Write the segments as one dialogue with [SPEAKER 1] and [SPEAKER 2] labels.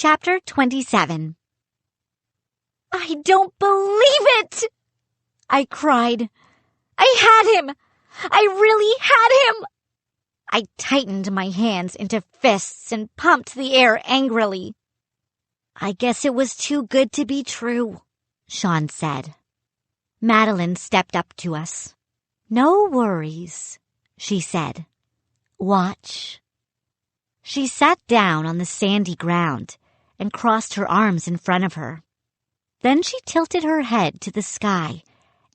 [SPEAKER 1] Chapter 27. I don't believe it! I cried. I had him! I really had him! I tightened my hands into fists and pumped the air angrily. I guess it was too good to be true, Sean said. Madeline stepped up to us. No worries, she said. Watch. She sat down on the sandy ground and crossed her arms in front of her. Then she tilted her head to the sky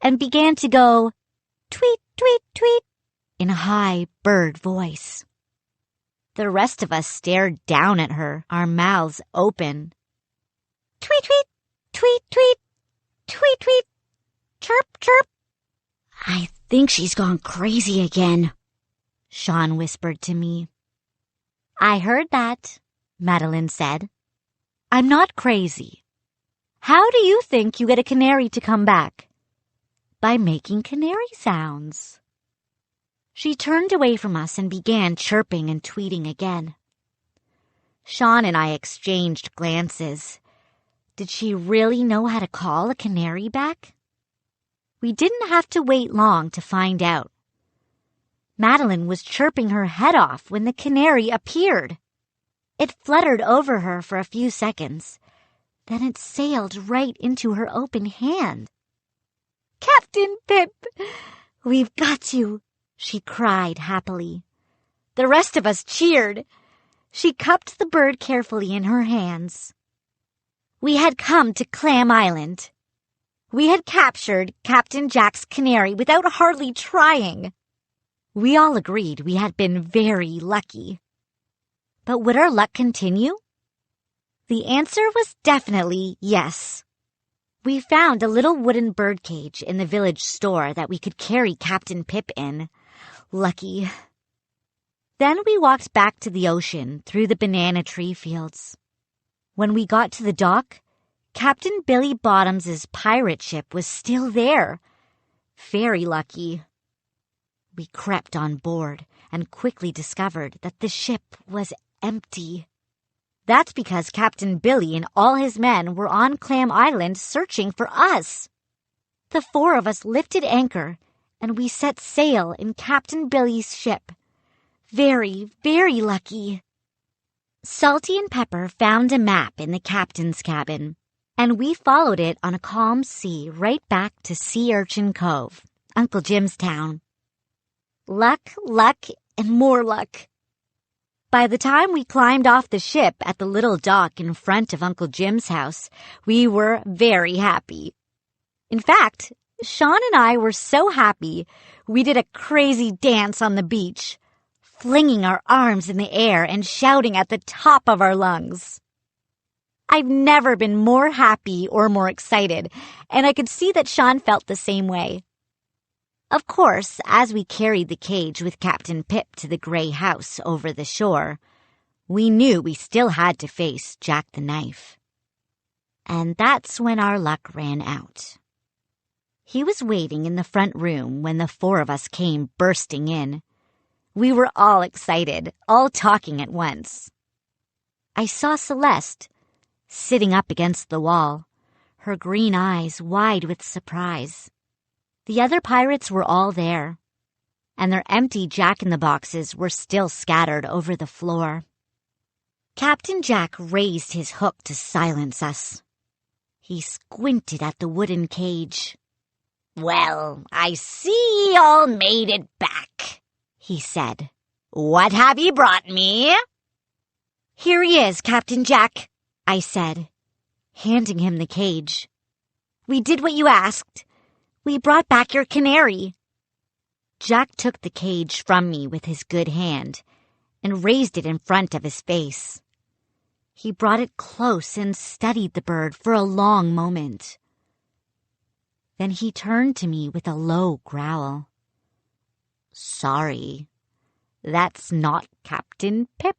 [SPEAKER 1] and began to go, tweet, tweet, tweet, in a high bird voice. The rest of us stared down at her, our mouths open. Tweet, tweet, tweet, tweet, tweet, tweet, chirp, chirp. I think she's gone crazy again, Sean whispered to me. I heard that, Madeline said. I'm not crazy. How do you think you get a canary to come back? By making canary sounds. She turned away from us and began chirping and tweeting again. Sean and I exchanged glances. Did she really know how to call a canary back? We didn't have to wait long to find out. Madeline was chirping her head off when the canary appeared. It fluttered over her for a few seconds. Then it sailed right into her open hand. Captain Pip, we've got you, she cried happily. The rest of us cheered. She cupped the bird carefully in her hands. We had come to Clam Island. We had captured Captain Jack's canary without hardly trying. We all agreed we had been very lucky. But would our luck continue? The answer was definitely yes. We found a little wooden birdcage in the village store that we could carry Captain Pip in. Lucky. Then we walked back to the ocean through the banana tree fields. When we got to the dock, Captain Billy Bottoms' pirate ship was still there. Very lucky. We crept on board and quickly discovered that the ship was empty. That's because Captain Billy and all his men were on Clam Island searching for us. The four of us lifted anchor and we set sail in Captain Billy's ship. Very, very lucky. Salty and Pepper found a map in the captain's cabin, and we followed it on a calm sea right back to Sea Urchin Cove, Uncle Jim's town. Luck, luck, and more luck. By the time we climbed off the ship at the little dock in front of Uncle Jim's house, we were very happy. In fact, Sean and I were so happy, we did a crazy dance on the beach, flinging our arms in the air and shouting at the top of our lungs. I've never been more happy or more excited, and I could see that Sean felt the same way. Of course, as we carried the cage with Captain Pip to the gray house over the shore, we knew we still had to face Jack the Knife. And that's when our luck ran out. He was waiting in the front room when the four of us came bursting in. We were all excited, all talking at once. I saw Celeste, sitting up against the wall, her green eyes wide with surprise. The other pirates were all there, and their empty jack-in-the-boxes were still scattered over the floor. Captain Jack raised his hook to silence us. He squinted at the wooden cage. "Well, I see ye all made it back," he said. "What have ye brought me?" "Here he is, Captain Jack," I said, handing him the cage. "We did what you asked. We brought back your canary." Jack took the cage from me with his good hand and raised it in front of his face. He brought it close and studied the bird for a long moment. Then he turned to me with a low growl. "Sorry, that's not Captain Pip,"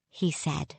[SPEAKER 1] he said.